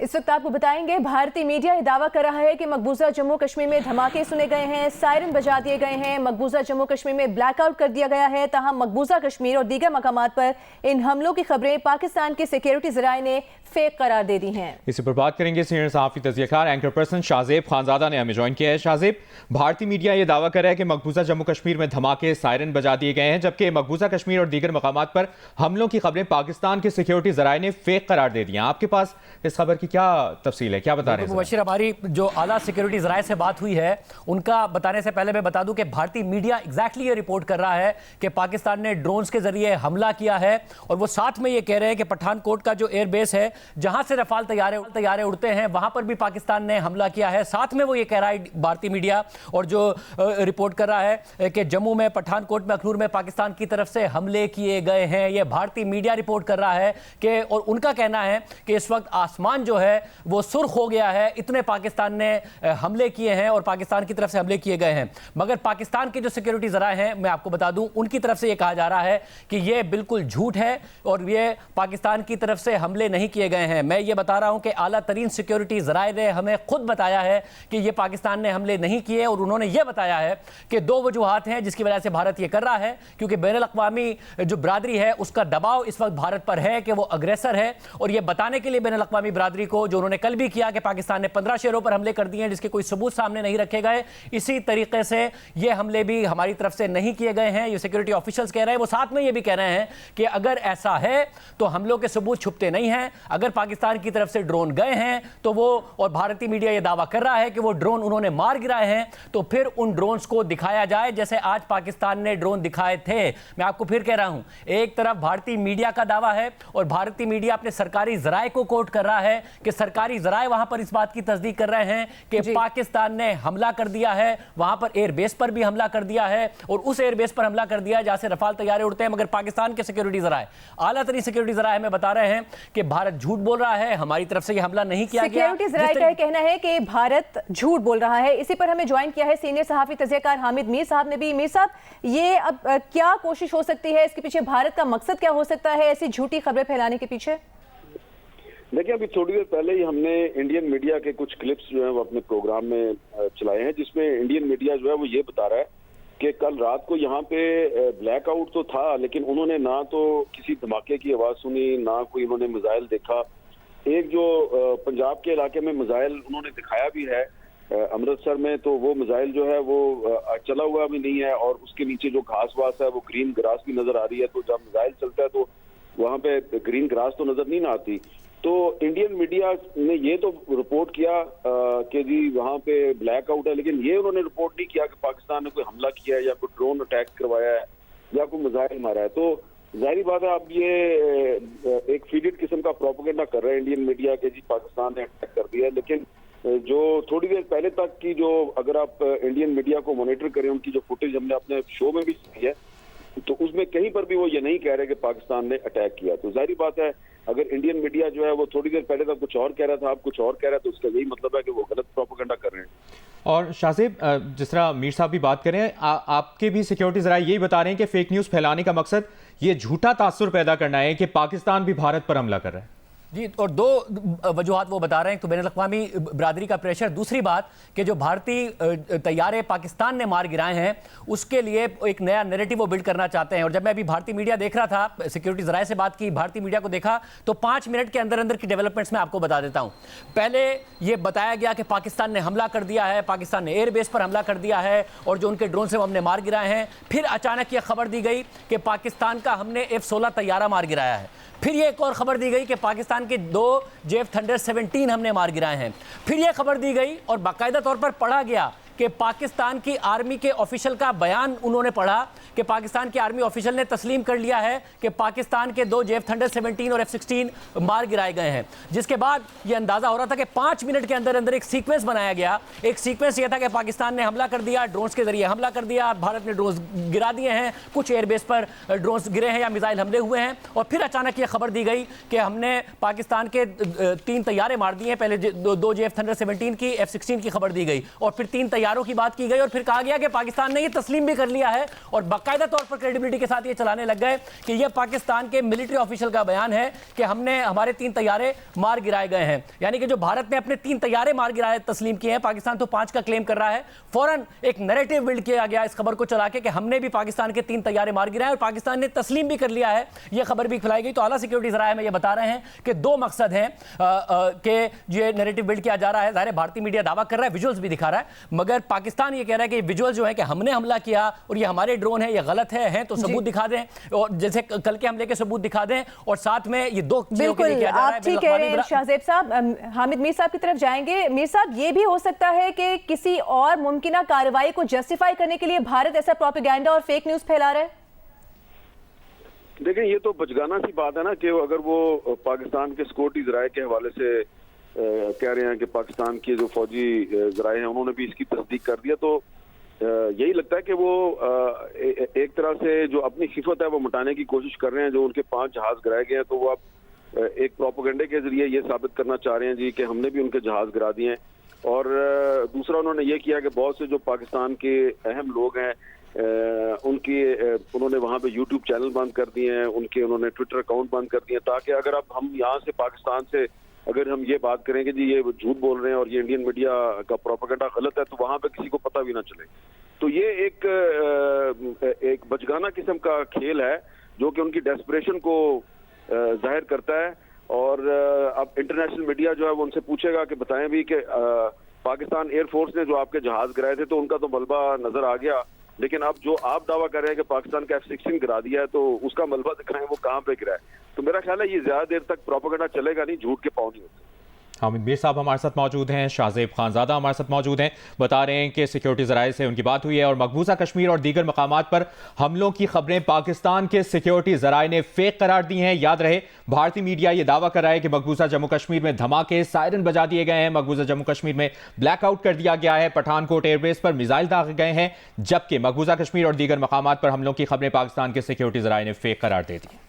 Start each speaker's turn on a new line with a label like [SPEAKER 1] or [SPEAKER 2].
[SPEAKER 1] इस वक्त आपको बताएंगे, भारतीय मीडिया ये दावा कर रहा है कि मकबूजा जम्मू कश्मीर में धमाके सुने गए हैं, सायरन बजा दिए गए हैं, मकबूजा जम्मू कश्मीर में ब्लैकआउट कर दिया गया है। ताहम मकबूजा कश्मीर और दीगर मकामात पर इन हमलों की खबरें पाकिस्तान के सिक्योरिटी ज़राए ने फेक करार दे दी हैं। इसी पर बात करेंगे सीनियर सहाफ़ी तज़कियाकार एंकर पर्सन शाहज़ेब खानज़ादा ने हमें ज्वाइन किया है। शाहज़ेब, भारतीय मीडिया ये दावा कर रहा है कि मकबूजा जम्मू कश्मीर में धमाके, सायरन बजा दिए गए हैं, जबकि मकबूजा कश्मीर और दीगर मकामात पर हमलों की खबरें पाकिस्तान के सिक्योरिटी ज़राए ने फेक करार दे दी हैं। आपके पास इस खबर की क्या तफसील है, क्या बता रहे हैं?
[SPEAKER 2] मुबशिर, हमारी जो आला सिक्योरिटी ज़राए से बात हुई है उनका बताने से पहले मैं बता दूं कि भारतीय मीडिया एग्जैक्टली ये रिपोर्ट कर रहा है कि पाकिस्तान ने ड्रोन्स के जरिए हमला किया है, और वो साथ में ये कह रहे हैं कि पठानकोट का जो एयरबेस है जहां से रफाल तैयारे उड़ते हैं वहां पर भी पाकिस्तान ने हमला किया है। साथ में वो ये कह रहा है भारतीय मीडिया, और जो रिपोर्ट कर रहा है कि जम्मू में, पठानकोट में, अखनूर में पाकिस्तान की तरफ से हमले किए गए हैं। ये भारतीय मीडिया रिपोर्ट कर रहा है कि, और उनका कहना है कि इस वक्त आसमान जो है वो सुर्ख हो गया है, इतने पाकिस्तान ने हमले किए हैं और पाकिस्तान की तरफ से हमले किए गए हैं। मगर पाकिस्तान के जो सिक्योरिटी ज़राए हैं, मैं आपको बता दूं, उनकी तरफ से ये कहा जा रहा है कि ये बिल्कुल झूठ है और ये पाकिस्तान की तरफ से हमले नहीं किए गए हैं। मैं ये बता रहा हूं कि आला तरीन सिक्योरिटी ज़राए ने हमें खुद बताया है कि ये पाकिस्तान ने हमले नहीं किए, और उन्होंने ये बताया है कि दो वजूहात हैं जिसकी वजह से भारत ये कर रहा है, क्योंकि बैनुल-अक़वामी जो बरादरी है उसका दबाव इस वक्त भारत पर है कि वो अग्रेसर है। और ये बताने के लिए बैनुल-अक़वामी बरादरी को, जो उन्होंने कल भी किया कि पाकिस्तान ने 15 शहरों पर हमले कर दिए हैं जिसके कोई सबूत सामने नहीं रखे गए, इसी तरीके से ये हमले भी हमारी तरफ से नहीं किए गए हैं, ये सिक्योरिटी ऑफिशियल्स कह रहे हैं। वो साथ में ये भी कह रहे हैं कि अगर ऐसा है तो हमलों के सबूत छुपते नहीं हैं, अगर पाकिस्तान की तरफ से ड्रोन गए हैं तो वो, और भारतीय मीडिया ये दावा कर रहा है कि वो ड्रोन उन्होंने मार गिराए हैं, तो फिर उन ड्रोन्स को दिखाया जाए जैसे आज पाकिस्तान ने ड्रोन दिखाए थे। मैं आपको फिर कह रहा हूं, एक तरफ भारतीय मीडिया का दावा है और भारतीय मीडिया अपने सरकारी ज़राए को कोट कर रहा है कि सरकारी ज़राए वहां पर इस बात की तस्दीक कर रहे हैं कि पाकिस्तान ने हमला कर दिया है, वहां पर एयरबेस पर भी हमला कर दिया है, और उस एयरबेस पर हमला कर दिया जहां से रफाल तैयारे उड़ते हैं। मगर पाकिस्तान के सिक्योरिटी ज़राए, आला तरीन सिक्योरिटी ज़राए हमें बता रहे हैं कि भारत झूठ बोल रहा है, हमारी तरफ से ये हमला नहीं किया गया।
[SPEAKER 1] सिक्योरिटी ज़राए का कहना है कि भारत झूठ बोल रहा है। इसी पर हमें ज्वाइन किया है सीनियर सहाफ़ी तज़कियाकार हामिद मीर साहब ने भी। मीर साहब, ये अब क्या कोशिश हो सकती है, इसके पीछे भारत का मकसद क्या हो सकता है ऐसी झूठी खबरें फैलाने के पीछे?
[SPEAKER 3] देखिए, अभी थोड़ी देर पहले ही हमने इंडियन मीडिया के कुछ क्लिप्स जो है वो अपने प्रोग्राम में चलाए हैं, जिसमें इंडियन मीडिया जो है वो ये बता रहा है कि कल रात को यहाँ पे ब्लैकआउट तो था, लेकिन उन्होंने ना तो किसी धमाके की आवाज़ सुनी, ना कोई उन्होंने मिसाइल देखा। एक जो पंजाब के इलाके में मिसाइल उन्होंने दिखाया भी है अमृतसर में, तो वो मिसाइल जो है वो चला हुआ भी नहीं है, और उसके नीचे जो घास वास है वो ग्रीन ग्रास भी नजर आ रही है। तो जब मिसाइल चलता है तो वहाँ पे ग्रीन ग्रास तो नजर नहीं ना आती। तो इंडियन मीडिया ने ये तो रिपोर्ट किया कि जी वहाँ पे ब्लैकआउट है, लेकिन ये उन्होंने रिपोर्ट नहीं किया कि पाकिस्तान ने कोई हमला किया है या कोई ड्रोन अटैक करवाया है या कोई मिसाइल मारा है। तो जाहिर बात है, अब ये एक फीडेड किस्म का प्रोपेगेंडा कर रहे हैं इंडियन मीडिया के जी पाकिस्तान ने अटैक कर दिया है। लेकिन जो थोड़ी देर पहले तक की जो, अगर आप इंडियन मीडिया को मॉनिटर करें, उनकी जो फुटेज हमने अपने शो में भी सुनी है, तो उसमें कहीं पर भी वो ये नहीं कह रहे कि पाकिस्तान ने अटैक किया। तो जाहिर बात है, अगर इंडियन मीडिया जो है वो थोड़ी देर पहले तक कुछ और कह रहा था, अब कुछ और कह रहा है, तो उसका यही मतलब है कि वो गलत प्रोपेगेंडा कर रहे हैं।
[SPEAKER 4] और शाहज़ेब, जिस तरह मीर साहब भी बात कर रहे हैं, आपके भी सिक्योरिटी ज़राए यही बता रहे हैं कि फेक न्यूज़ फैलाने का मकसद ये झूठा तासुर पैदा करना है कि पाकिस्तान भी भारत पर हमला कर रहा है।
[SPEAKER 2] जी, और दो वजूहात वो बता रहे हैं, तो बैनुल-अक़वामी बरादरी का प्रेशर, दूसरी बात कि जो भारतीय तैयारे पाकिस्तान ने मार गिराए हैं उसके लिए एक नया नैरेटिव वो बिल्ड करना चाहते हैं। और जब मैं अभी भारतीय मीडिया देख रहा था, सिक्योरिटी ज़राए से बात की, भारतीय मीडिया को देखा, तो 5 मिनट के अंदर अंदर की डेवलपमेंट्स मैं आपको बता देता हूँ। पहले ये बताया गया कि पाकिस्तान ने हमला कर दिया है, पाकिस्तान ने एयरबेस पर हमला कर दिया है और जो उनके ड्रोन से हमने मार गिराए हैं। फिर अचानक ये खबर दी गई कि पाकिस्तान का हमने F-16 तैयारा मार गिराया है। फिर ये एक और खबर दी गई कि पाकिस्तान के 2 जेफ थंडर 17 हमने मार गिराए हैं। फिर ये खबर दी गई और बाकायदा तौर पर पढ़ा गया कि पाकिस्तान की आर्मी के ऑफिशियल का बयान उन्होंने पढ़ा कि पाकिस्तान की आर्मी ऑफिशियल ने तस्लीम कर लिया है कि पाकिस्तान के 2 जेफ थंडर 17 और F-16 मार गिराए गए हैं। जिसके बाद ये अंदाजा हो रहा था कि 5 मिनट के अंदर अंदर एक सीक्वेंस बनाया गया। एक सीक्वेंस ये था कि पाकिस्तान ने हमला कर दिया, ड्रोन्स के जरिए हमला कर दिया, भारत ने ड्रोन्स गिरा दिए हैं, कुछ एयरबेस पर ड्रोन्स गिरे हैं या मिसाइल हमले हुए हैं। और फिर अचानक ये खबर दी गई कि हमने पाकिस्तान के 3 तैयारे मार दिए हैं। पहले 2 जेफ थंडर 17 की, F-16 की खबर दी गई, और फिर 3 तैयारे तैयारों की बात की गई और फिर कहा गया कि पाकिस्तान ने ये तस्लीम भी कर लिया है और बाकायदा तौर पर क्रेडिबिलिटी के साथ ये चलाने लग गए कि ये पाकिस्तान के मिलिट्री ऑफिशियल का बयान है कि हमने हमारे 3 तैयारे मार गिराए गए हैं। यानी कि जो भारत ने अपने 3 तैयारे मार गिराए तस्लीम किए हैं, पाकिस्तान तो 5 का क्लेम कर रहा है। फौरन एक नैरेटिव बिल्ड किया गया इस खबर को चला के कि हमने भी पाकिस्तान के 3 तैयारे मार गिराए और पाकिस्तान ने तस्लीम भी कर लिया है। यह खबर भी फैलाई गई। तो आला सिक्योरिटी जराए में ये बता रहे हैं कि 2 मकसद हैं कि ये नैरेटिव बिल्ड किया जा रहा है। ज़ाहिर है भारतीय मीडिया दावा कर रहा है, विजुअल्स भी दिखा रहा है, मगर पाकिस्तान ये कह रहा है कि विजुअल जो है कि हमने हमला किया और ये हमारे ड्रोन है, ये गलत है तो सबूत दिखा दें, और जैसे कल के हमले के सबूत दिखा दें, और साथ में ये 2 चीजों के लिए किया जा रहा है।
[SPEAKER 1] आप ठीक कह रहे हैं शाहजेब साहब। हामिद मीर साहब की तरफ जाएंगे। मीर साहब, ये भी हो सकता है कि किसी और मुमकिन कार्रवाई को जस्टिफाई करने के लिए भारत ऐसा प्रोपेगेंडा और फेक न्यूज फैला रहा है?
[SPEAKER 3] देखिए, ये तो बचगाना सी बात है ना कि अगर वो पाकिस्तान के सिक्योरिटी जराये के हवाले से कह रहे हैं कि पाकिस्तान के जो फौजी जराये हैं उन्होंने भी इसकी तस्दीक कर दिया, तो यही लगता है कि वो एक तरह से जो अपनी खिफत है वो मिटाने की कोशिश कर रहे हैं। जो उनके 5 जहाज गिराए गए हैं तो वो अब एक प्रोपेगेंडे के जरिए ये साबित करना चाह रहे हैं जी कि हमने भी उनके जहाज गिरा दिए हैं। और दूसरा उन्होंने ये किया कि बहुत से जो पाकिस्तान के अहम लोग हैं उन्होंने वहाँ पे यूट्यूब चैनल बंद कर दिए हैं, उन्होंने ट्विटर अकाउंट बंद कर दिए हैं, ताकि अगर अब हम यहाँ से पाकिस्तान से अगर हम ये बात करें कि जी ये झूठ बोल रहे हैं और ये इंडियन मीडिया का प्रोपेगेंडा गलत है, तो वहाँ पे किसी को पता भी ना चले। तो ये एक बचगाना किस्म का खेल है जो कि उनकी डेस्परेशन को जाहिर करता है। और अब इंटरनेशनल मीडिया जो है वो उनसे पूछेगा कि बताएं भी कि पाकिस्तान एयरफोर्स ने जो आपके जहाज गिराए थे तो उनका तो मलबा नजर आ गया, लेकिन अब जो आप दावा कर रहे हैं कि पाकिस्तान का F-16 गिरा दिया है तो उसका मलबा दिखाएं वो कहाँ पे गिरा है। तो मेरा ख्याल है ये ज्यादा देर तक प्रोपेगेंडा चलेगा नहीं, झूठ के पाँव नहीं होते।
[SPEAKER 4] हामिद मीर साहब हमारे साथ मौजूद हैं, शाहजेब खानजादा हमारे साथ मौजूद हैं, बता रहे हैं कि सिक्योरिटी जराये से उनकी बात हुई है और मकबूजा कश्मीर और दीगर मकामात पर हमलों की खबरें पाकिस्तान के सिक्योरिटी जराये ने फेक करार दी हैं। याद रहे, भारतीय मीडिया यह दावा कर रहा है कि मकबूजा जम्मू कश्मीर में धमाके, सायरन बजा दिए गए हैं, मकबूजा जम्मू कश्मीर में ब्लैकआउट कर दिया गया है, पठानकोट एयरबेस पर मिसाइल दागे गए हैं, जबकि मकबूजा कश्मीर और दीगर मकामात पर हमलों की खबरें पाकिस्तान के सिक्योरिटी जराये ने फेक करार दे दी।